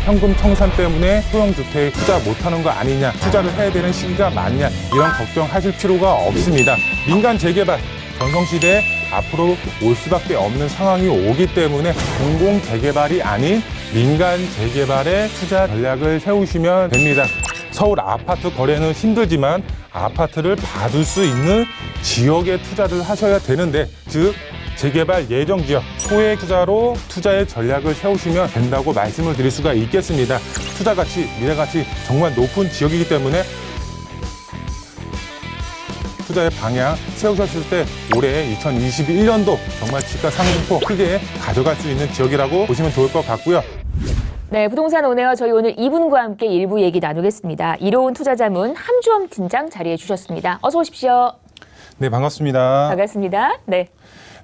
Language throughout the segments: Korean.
현금 청산 때문에 소형주택 투자 못하는 거 아니냐, 투자를 해야 되는 시기가 맞냐, 이런 걱정하실 필요가 없습니다. 민간 재개발 전성시대에 앞으로 올 수밖에 없는 상황이 오기 때문에 공공 재개발이 아닌 민간 재개발에 투자 전략을 세우시면 됩니다. 서울 아파트 거래는 힘들지만 아파트를 받을 수 있는 지역에 투자를 하셔야 되는데, 즉 재개발 예정 지역, 소액 투자로 투자의 전략을 세우시면 된다고 말씀을 드릴 수가 있겠습니다. 투자 가치, 미래 가치 정말 높은 지역이기 때문에 투자의 방향 세우셨을 때 올해 2021년도 정말 집가 상승폭 크게 가져갈 수 있는 지역이라고 보시면 좋을 것 같고요. 네, 부동산 오네요. 저희 오늘 이분과 함께 일부 얘기 나누겠습니다. 이로운 투자자문 함주엄 팀장 자리해 주셨습니다. 어서 오십시오. 네, 반갑습니다. 반갑습니다. 네.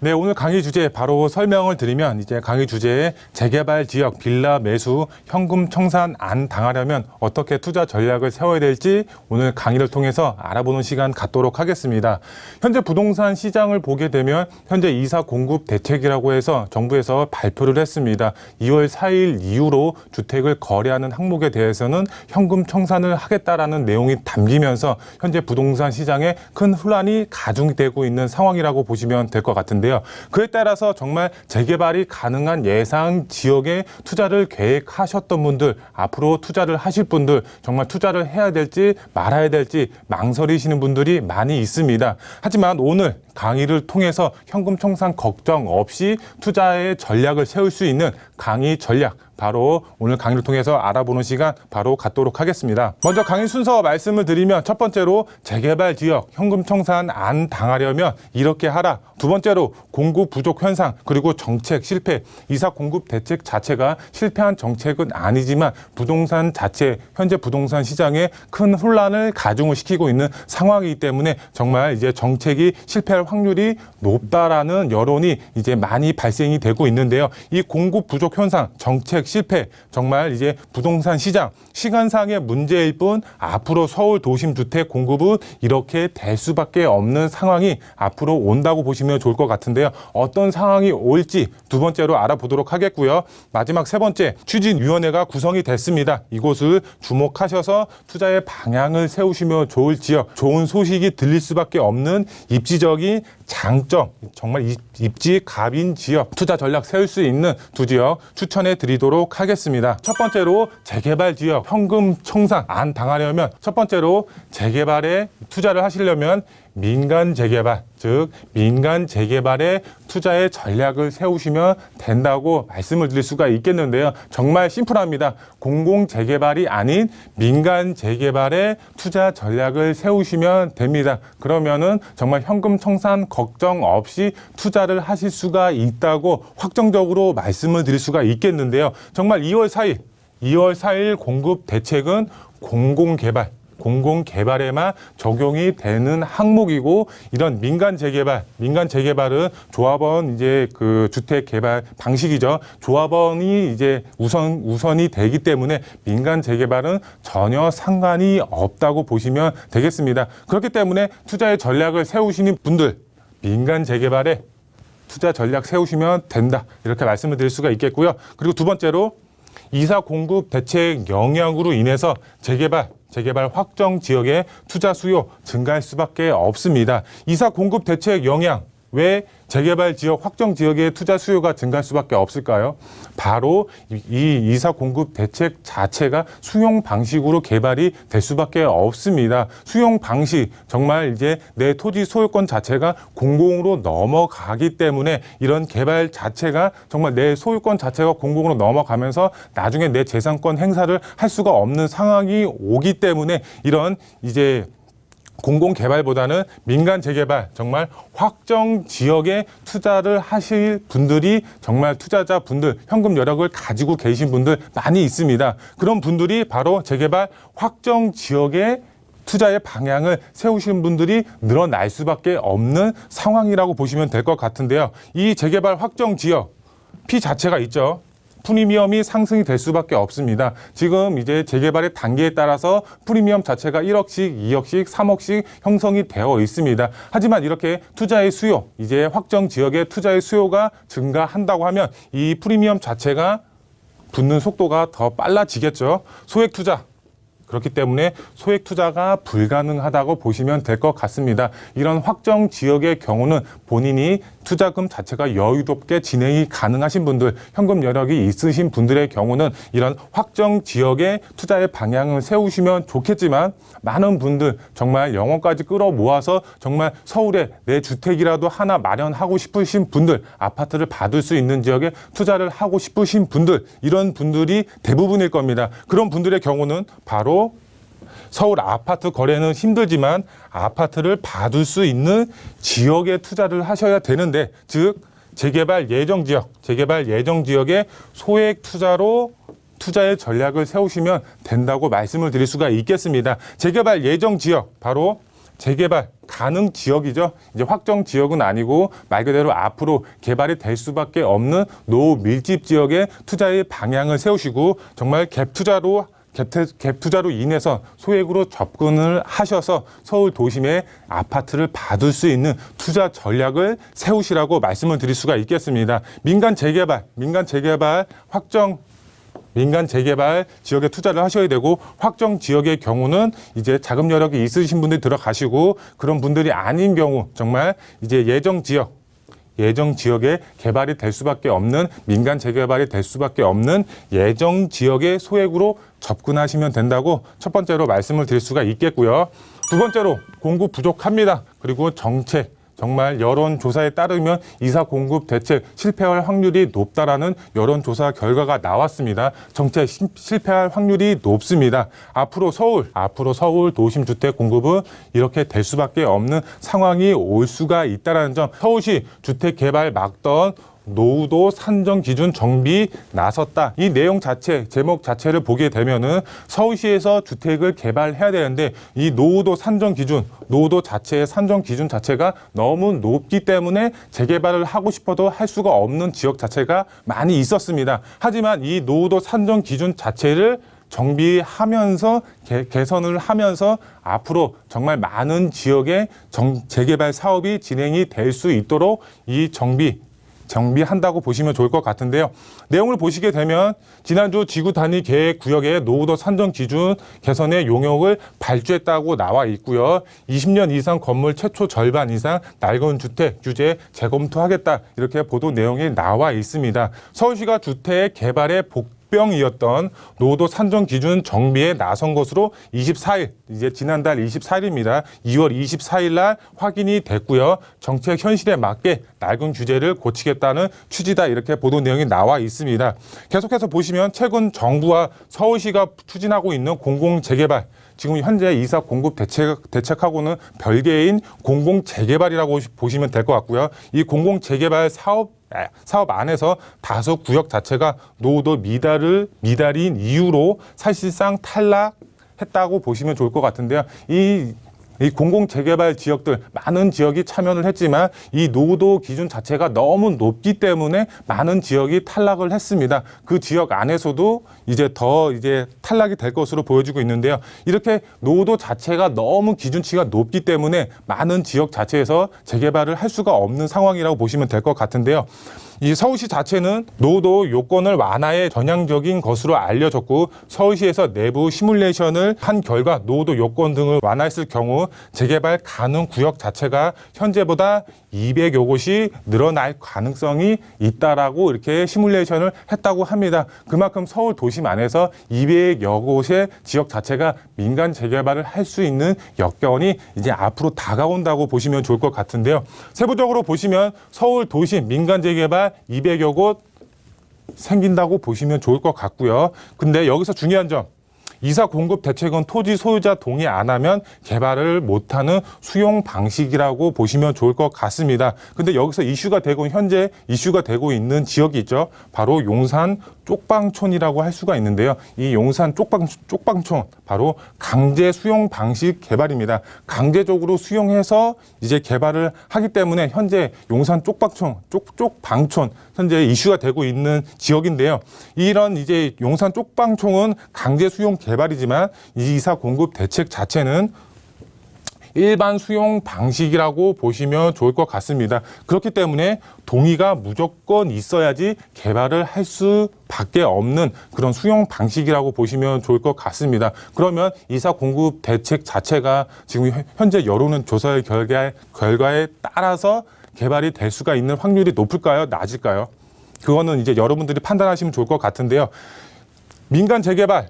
네, 오늘 강의 주제 바로 설명을 드리면, 이제 강의 주제에 재개발 지역 빌라 매수 현금 청산 안 당하려면 어떻게 투자 전략을 세워야 될지 오늘 강의를 통해서 알아보는 시간 갖도록 하겠습니다. 현재 부동산 시장을 보게 되면 현재 이사 공급 대책이라고 해서 정부에서 발표를 했습니다. 2월 4일 이후로 주택을 거래하는 항목에 대해서는 현금 청산을 하겠다라는 내용이 담기면서 현재 부동산 시장에 큰 혼란이 가중되고 있는 상황이라고 보시면 될 것 같은데요. 그에 따라서 정말 재개발이 가능한 예상 지역에 투자를 계획하셨던 분들, 앞으로 투자를 하실 분들, 정말 투자를 해야 될지 말아야 될지 망설이시는 분들이 많이 있습니다. 하지만 오늘 강의를 통해서 현금 청산 걱정 없이 투자의 전략을 세울 수 있는 강의 전략, 바로 오늘 강의를 통해서 알아보는 시간 바로 갖도록 하겠습니다. 먼저 강의 순서 말씀을 드리면, 첫 번째로 재개발 지역 현금 청산 안 당하려면 이렇게 하라. 두 번째로 공급 부족 현상, 그리고 정책 실패. 이사 공급 대책 자체가 실패한 정책은 아니지만 부동산 자체, 현재 부동산 시장에 큰 혼란을 가중을 시키고 있는 상황이기 때문에 정말 이제 정책이 실패할 확률이 높다라는 여론이 이제 많이 발생이 되고 있는데요. 이 공급 부족 현상, 정책 실패, 정말 이제 부동산 시장 시간상의 문제일 뿐 앞으로 서울 도심 주택 공급은 이렇게 될 수밖에 없는 상황이 앞으로 온다고 보시면 좋을 것 같은데요. 어떤 상황이 올지 두 번째로 알아보도록 하겠고요. 마지막 세 번째, 추진위원회가 구성이 됐습니다. 이곳을 주목하셔서 투자의 방향을 세우시면 좋을 지역, 좋은 소식이 들릴 수밖에 없는 입지적인 장점, 정말 입지 갑인 지역, 투자 전략 세울 수 있는 두 지역 추천해 드리도록 하겠습니다. 첫 번째로 재개발 지역 현금 청산 안 당하려면, 첫 번째로 재개발에 투자를 하시려면 민간 재개발, 즉 민간 재개발에 투자의 전략을 세우시면 된다고 말씀을 드릴 수가 있겠는데요. 정말 심플합니다. 공공 재개발이 아닌 민간 재개발에 투자 전략을 세우시면 됩니다. 그러면은 정말 현금 청산 걱정 없이 투자를 하실 수가 있다고 확정적으로 말씀을 드릴 수가 있겠는데요. 정말 2월 4일 공급 대책은 공공개발에만 적용이 되는 항목이고, 이런 민간 재개발은 조합원 이제 그 주택 개발 방식이죠. 조합원이 이제 우선이 되기 때문에 민간 재개발은 전혀 상관이 없다고 보시면 되겠습니다. 그렇기 때문에 투자의 전략을 세우시는 분들, 민간 재개발에 투자 전략 세우시면 된다, 이렇게 말씀을 드릴 수가 있겠고요. 그리고 두 번째로 이사 공급 대책 영향으로 인해서 재개발 확정 지역의 투자 수요 증가할 수밖에 없습니다. 이사 공급 대책 영향, 왜 재개발 지역, 확정 지역의 투자 수요가 증가할 수밖에 없을까요? 바로 이 이사 공급 대책 자체가 수용 방식으로 개발이 될 수밖에 없습니다. 수용 방식, 정말 이제 내 토지 소유권 자체가 공공으로 넘어가기 때문에 이런 개발 자체가 정말 내 소유권 자체가 공공으로 넘어가면서 나중에 내 재산권 행사를 할 수가 없는 상황이 오기 때문에 이런 이제 공공개발보다는 민간 재개발, 정말 확정 지역에 투자를 하실 분들이, 정말 투자자분들, 현금 여력을 가지고 계신 분들 많이 있습니다. 그런 분들이 바로 재개발 확정 지역에 투자의 방향을 세우시는 분들이 늘어날 수밖에 없는 상황이라고 보시면 될 것 같은데요. 이 재개발 확정 지역, 피 자체가 있죠. 프리미엄이 상승이 될 수밖에 없습니다. 지금 이제 재개발의 단계에 따라서 프리미엄 자체가 1억씩, 2억씩, 3억씩 형성이 되어 있습니다. 하지만 이렇게 투자의 수요, 이제 확정 지역의 투자의 수요가 증가한다고 하면 이 프리미엄 자체가 붙는 속도가 더 빨라지겠죠. 소액 투자. 그렇기 때문에 소액 투자가 불가능하다고 보시면 될 것 같습니다. 이런 확정 지역의 경우는 본인이 투자금 자체가 여유롭게 진행이 가능하신 분들, 현금 여력이 있으신 분들의 경우는 이런 확정 지역의 투자의 방향을 세우시면 좋겠지만 많은 분들 정말 영혼까지 끌어모아서 정말 서울에 내 주택이라도 하나 마련하고 싶으신 분들, 아파트를 받을 수 있는 지역에 투자를 하고 싶으신 분들, 이런 분들이 대부분일 겁니다. 그런 분들의 경우는 바로 서울 아파트 거래는 힘들지만 아파트를 받을 수 있는 지역에 투자를 하셔야 되는데, 즉 재개발 예정 지역의 소액 투자로 투자의 전략을 세우시면 된다고 말씀을 드릴 수가 있겠습니다. 재개발 예정 지역, 바로 재개발 가능 지역이죠. 이제 확정 지역은 아니고 말 그대로 앞으로 개발이 될 수밖에 없는 노밀집 지역의 투자의 방향을 세우시고 정말 갭 투자로 인해서 소액으로 접근을 하셔서 서울 도심에 아파트를 받을 수 있는 투자 전략을 세우시라고 말씀을 드릴 수가 있겠습니다. 민간 재개발 지역에 투자를 하셔야 되고, 확정 지역의 경우는 이제 자금 여력이 있으신 분들이 들어가시고, 그런 분들이 아닌 경우 정말 이제 예정 지역에 개발이 될 수밖에 없는, 민간 재개발이 될 수밖에 없는 예정 지역의 소액으로 접근하시면 된다고 첫 번째로 말씀을 드릴 수가 있겠고요. 두 번째로 공급 부족합니다. 그리고 정책, 정말 여론조사에 따르면 이사 공급 대책 실패할 확률이 높다라는 여론조사 결과가 나왔습니다. 정책 실패할 확률이 높습니다. 앞으로 서울 도심 주택 공급은 이렇게 될 수밖에 없는 상황이 올 수가 있다는 점, 서울시 주택 개발 막던 노후도 산정 기준 정비 나섰다. 이 내용 자체, 제목 자체를 보게 되면은 서울시에서 주택을 개발해야 되는데 이 노후도 자체의 산정 기준 자체가 너무 높기 때문에 재개발을 하고 싶어도 할 수가 없는 지역 자체가 많이 있었습니다. 하지만 이 노후도 산정 기준 자체를 정비하면서 개선을 하면서 앞으로 정말 많은 지역의 재개발 사업이 진행이 될 수 있도록 이 정비한다고 보시면 좋을 것 같은데요. 내용을 보시게 되면 지난주 지구 단위 계획 구역의 노후도 산정 기준 개선의 용역을 발주했다고 나와 있고요. 20년 이상 건물 최초 절반 이상 낡은 주택 규제 재검토하겠다, 이렇게 보도 내용이 나와 있습니다. 서울시가 주택 개발의 병이었던 노후도 산정 기준 정비에 나선 것으로 24일, 이제 지난달 24일입니다. 2월 24일 날 확인이 됐고요. 정책 현실에 맞게 낡은 규제를 고치겠다는 취지다, 이렇게 보도 내용이 나와 있습니다. 계속해서 보시면 최근 정부와 서울시가 추진하고 있는 공공재개발, 지금 현재 이사 공급 대책하고는 별개인 공공재개발이라고 보시면 될 것 같고요. 이 공공재개발 사업 안에서 다수 구역 자체가 노후도 미달인 이유로 사실상 탈락했다고 보시면 좋을 것 같은데요. 이 공공재개발 지역들, 많은 지역이 참여를 했지만 이 노후도 기준 자체가 너무 높기 때문에 많은 지역이 탈락을 했습니다. 그 지역 안에서도 이제 탈락이 될 것으로 보여지고 있는데요. 이렇게 노후도 자체가 너무 기준치가 높기 때문에 많은 지역 자체에서 재개발을 할 수가 없는 상황이라고 보시면 될 것 같은데요. 이 서울시 자체는 노후도 요건을 완화에 전향적인 것으로 알려졌고, 서울시에서 내부 시뮬레이션을 한 결과 노후도 요건 등을 완화했을 경우 재개발 가능 구역 자체가 현재보다 200여 곳이 늘어날 가능성이 있다라고 이렇게 시뮬레이션을 했다고 합니다. 그만큼 서울 도심 안에서 200여 곳의 지역 자체가 민간 재개발을 할 수 있는 여건이 이제 앞으로 다가온다고 보시면 좋을 것 같은데요. 세부적으로 보시면 서울 도심 민간 재개발 200여 곳 생긴다고 보시면 좋을 것 같고요. 근데 여기서 중요한 점, 이사 공급 대책은 토지 소유자 동의 안 하면 개발을 못하는 수용 방식이라고 보시면 좋을 것 같습니다. 근데 여기서 현재 이슈가 되고 있는 지역이 있죠. 바로 용산 쪽방촌이라고 할 수가 있는데요. 이 용산 쪽방촌, 바로 강제 수용 방식 개발입니다. 강제적으로 수용해서 이제 개발을 하기 때문에 현재 용산 쪽방촌 현재 이슈가 되고 있는 지역인데요. 이런 이제 용산 쪽방촌은 강제 수용 개발이지만 이 이사 공급 대책 자체는 일반 수용 방식이라고 보시면 좋을 것 같습니다. 그렇기 때문에 동의가 무조건 있어야지 개발을 할 수밖에 없는 그런 수용 방식이라고 보시면 좋을 것 같습니다. 그러면 이사 공급 대책 자체가 지금 현재 여론은 조사의 결과에 따라서 개발이 될 수가 있는 확률이 높을까요? 낮을까요? 그거는 이제 여러분들이 판단하시면 좋을 것 같은데요. 민간 재개발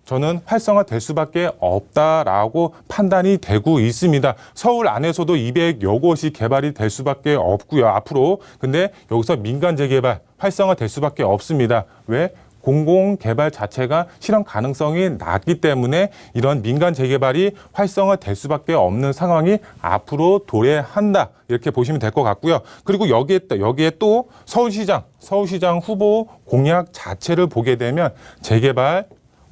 저는 활성화될 수밖에 없다라고 판단이 되고 있습니다. 서울 안에서도 200여 곳이 개발이 될 수밖에 없고요. 앞으로. 근데 여기서 민간 재개발 활성화될 수밖에 없습니다. 왜? 공공개발 자체가 실현 가능성이 낮기 때문에 이런 민간 재개발이 활성화될 수밖에 없는 상황이 앞으로 도래한다. 이렇게 보시면 될 것 같고요. 그리고 여기에 또 서울시장 후보 공약 자체를 보게 되면 재개발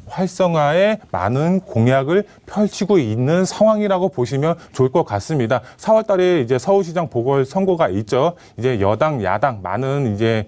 활성화에 많은 공약을 펼치고 있는 상황이라고 보시면 좋을 것 같습니다. 4월 달에 이제 서울시장 보궐선거가 있죠. 이제 여당, 야당 많은 이제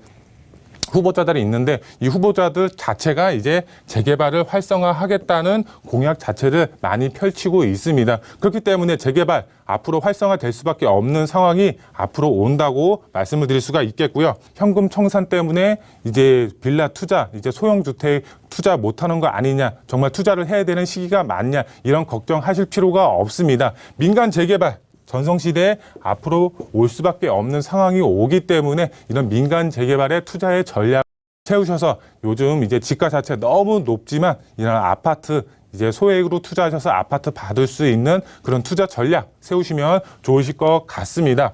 후보자들이 있는데 이 후보자들 자체가 이제 재개발을 활성화하겠다는 공약 자체를 많이 펼치고 있습니다. 그렇기 때문에 재개발 앞으로 활성화될 수밖에 없는 상황이 앞으로 온다고 말씀을 드릴 수가 있겠고요. 현금 청산 때문에 이제 빌라 투자, 이제 소형주택 투자 못하는 거 아니냐, 정말 투자를 해야 되는 시기가 맞냐, 이런 걱정하실 필요가 없습니다. 민간 재개발 전성시대에 앞으로 올 수밖에 없는 상황이 오기 때문에 이런 민간 재개발에 투자의 전략 세우셔서 요즘 이제 지가 자체 너무 높지만 이런 아파트 이제 소액으로 투자하셔서 아파트 받을 수 있는 그런 투자 전략 세우시면 좋으실 것 같습니다.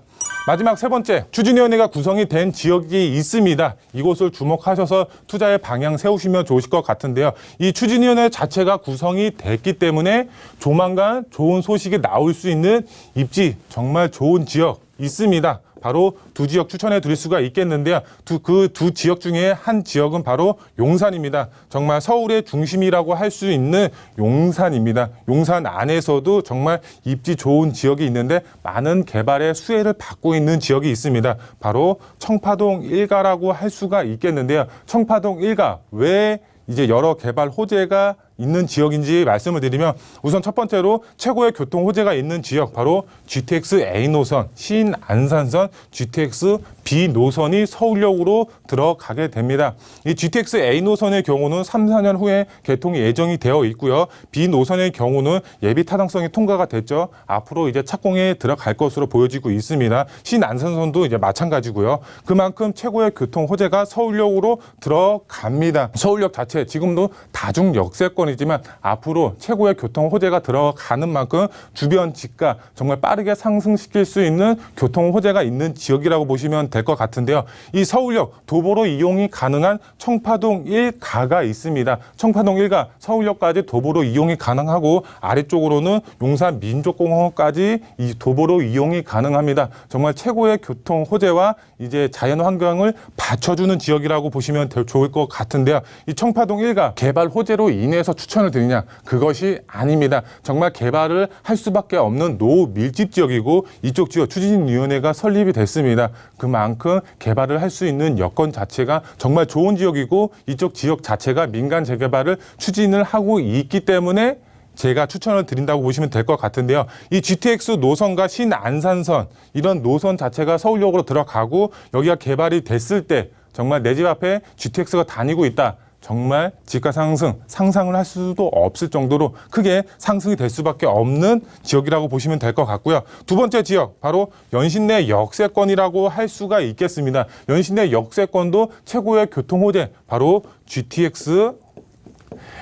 마지막 세 번째, 추진위원회가 구성이 된 지역이 있습니다. 이곳을 주목하셔서 투자의 방향 세우시면 좋으실 것 같은데요. 이 추진위원회 자체가 구성이 됐기 때문에 조만간 좋은 소식이 나올 수 있는 입지 정말 좋은 지역 있습니다. 바로 두 지역 추천해 드릴 수가 있겠는데요. 그 두 지역 중에 한 지역은 바로 용산입니다. 정말 서울의 중심이라고 할 수 있는 용산입니다. 용산 안에서도 정말 입지 좋은 지역이 있는데 많은 개발의 수혜를 받고 있는 지역이 있습니다. 바로 청파동 1가라고 할 수가 있겠는데요. 청파동 1가 왜 이제 여러 개발 호재가 있는 지역인지 말씀을 드리면 우선 첫 번째로 최고의 교통 호재가 있는 지역 바로 GTX A 노선, 신안산선 GTX B 노선이 서울역으로 들어가게 됩니다. 이 GTX A 노선의 경우는 3, 4년 후에 개통이 예정이 되어 있고요. B 노선의 경우는 예비 타당성이 통과가 됐죠. 앞으로 이제 착공에 들어갈 것으로 보여지고 있습니다. 신안산선도 이제 마찬가지고요. 그만큼 최고의 교통 호재가 서울역으로 들어갑니다. 서울역 자체 지금도 다중 역세권이지만 앞으로 최고의 교통 호재가 들어가는 만큼 주변 지가 정말 빠르게 상승시킬 수 있는 교통 호재가 있는 지역이라고 보시면 될 것 같은데요. 이 서울역 도보로 이용이 가능한 청파동 1가가 있습니다. 청파동 1가 서울역까지 도보로 이용이 가능하고 아래쪽으로는 용산 민족공원까지 이 도보로 이용이 가능합니다. 정말 최고의 교통 호재와 이제 자연 환경을 받쳐주는 지역이라고 보시면 좋을 것 같은데요. 이 청파동 1가 개발 호재로 인해서 추천을 드리냐? 그것이 아닙니다. 정말 개발을 할 수밖에 없는 노밀집 지역이고 이쪽 지역 추진위원회가 설립이 됐습니다. 그만큼 개발을 할 수 있는 여건 자체가 정말 좋은 지역이고 이쪽 지역 자체가 민간 재개발을 추진을 하고 있기 때문에 제가 추천을 드린다고 보시면 될 것 같은데요. 이 GTX 노선과 신안산선 이런 노선 자체가 서울역으로 들어가고 여기가 개발이 됐을 때 정말 내 집 앞에 GTX가 다니고 있다. 정말 지가 상상을 할 수도 없을 정도로 크게 상승이 될 수밖에 없는 지역이라고 보시면 될 것 같고요. 두 번째 지역, 바로 연신내 역세권이라고 할 수가 있겠습니다. 연신내 역세권도 최고의 교통호재, 바로 GTX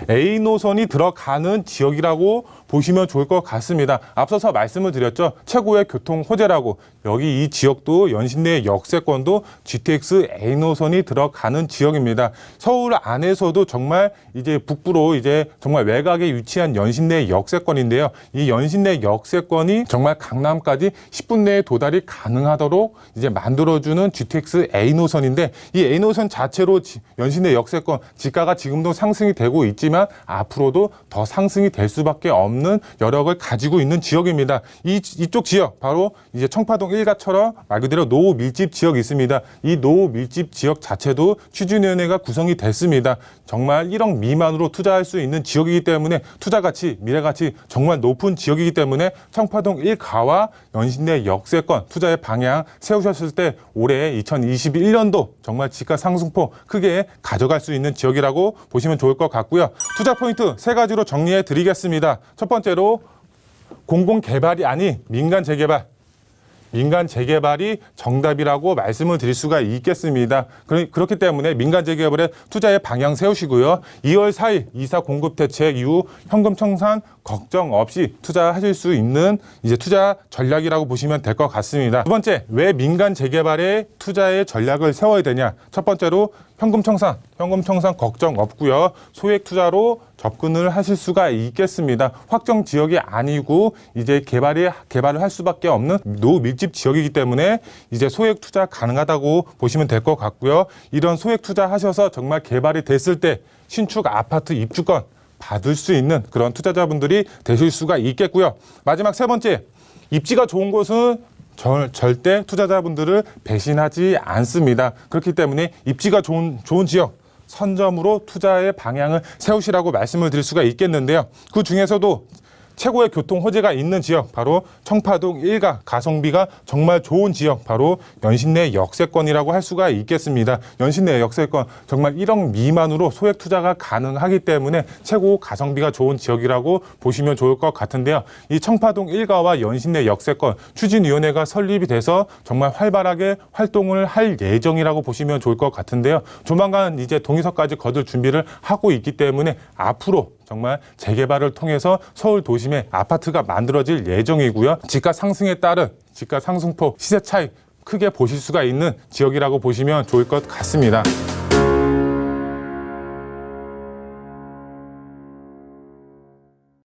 A 노선이 들어가는 지역이라고 보시면 좋을 것 같습니다. 앞서서 말씀을 드렸죠. 최고의 교통 호재라고. 여기 이 지역도 연신내 역세권도 GTX A 노선이 들어가는 지역입니다. 서울 안에서도 정말 이제 북부로 이제 정말 외곽에 위치한 연신내 역세권인데요. 이 연신내 역세권이 정말 강남까지 10분 내에 도달이 가능하도록 이제 만들어주는 GTX A 노선인데 이 A 노선 자체로 연신내 역세권 지가가 지금도 상승이 되고 있지만 있지만 앞으로도 더 상승이 될 수밖에 없는 여력을 가지고 있는 지역입니다. 이쪽 지역 바로 이제 청파동 일가처럼 말 그대로 노후 밀집 지역이 있습니다. 이 노후 밀집 지역 자체도 추진위원회가 구성이 됐습니다. 정말 1억 미만으로 투자할 수 있는 지역이기 때문에 투자 가치, 미래 가치 정말 높은 지역이기 때문에 청파동 1가와 연신내 역세권 투자의 방향 세우셨을 때 올해 2021년도 정말 집가 상승폭 크게 가져갈 수 있는 지역이라고 보시면 좋을 것 같고요. 투자 포인트 3가지로 정리해 드리겠습니다. 첫 번째로 공공개발이 아닌 민간 재개발. 민간 재개발이 정답이라고 말씀을 드릴 수가 있겠습니다. 그렇기 때문에 민간 재개발에 투자의 방향 세우시고요. 2월 4일 이사 공급 대책 이후 현금 청산 걱정 없이 투자하실 수 있는 이제 투자 전략이라고 보시면 될 것 같습니다. 두 번째, 왜 민간 재개발에 투자의 전략을 세워야 되냐? 첫 번째로 현금 청산 걱정 없고요. 소액 투자로 접근을 하실 수가 있겠습니다. 확정 지역이 아니고 이제 개발을 할 수밖에 없는 노후 밀집 지역이기 때문에 이제 소액 투자 가능하다고 보시면 될 것 같고요. 이런 소액 투자 하셔서 정말 개발이 됐을 때 신축 아파트 입주권 받을 수 있는 그런 투자자분들이 되실 수가 있겠고요. 마지막 세 번째, 입지가 좋은 곳은 절대 투자자분들을 배신하지 않습니다. 그렇기 때문에 입지가 좋은 지역 선점으로 투자의 방향을 세우시라고 말씀을 드릴 수가 있겠는데요. 그 중에서도 최고의 교통 호재가 있는 지역 바로 청파동 1가 가성비가 정말 좋은 지역 바로 연신내 역세권이라고 할 수가 있겠습니다. 연신내 역세권 정말 1억 미만으로 소액 투자가 가능하기 때문에 최고 가성비가 좋은 지역이라고 보시면 좋을 것 같은데요. 이 청파동 1가와 연신내 역세권 추진위원회가 설립이 돼서 정말 활발하게 활동을 할 예정이라고 보시면 좋을 것 같은데요. 조만간 이제 동의서까지 거둘 준비를 하고 있기 때문에 앞으로 정말 재개발을 통해서 서울 도심에 아파트가 만들어질 예정이고요. 집가 상승에 따른 집가 상승폭, 시세 차익 크게 보실 수가 있는 지역이라고 보시면 좋을 것 같습니다.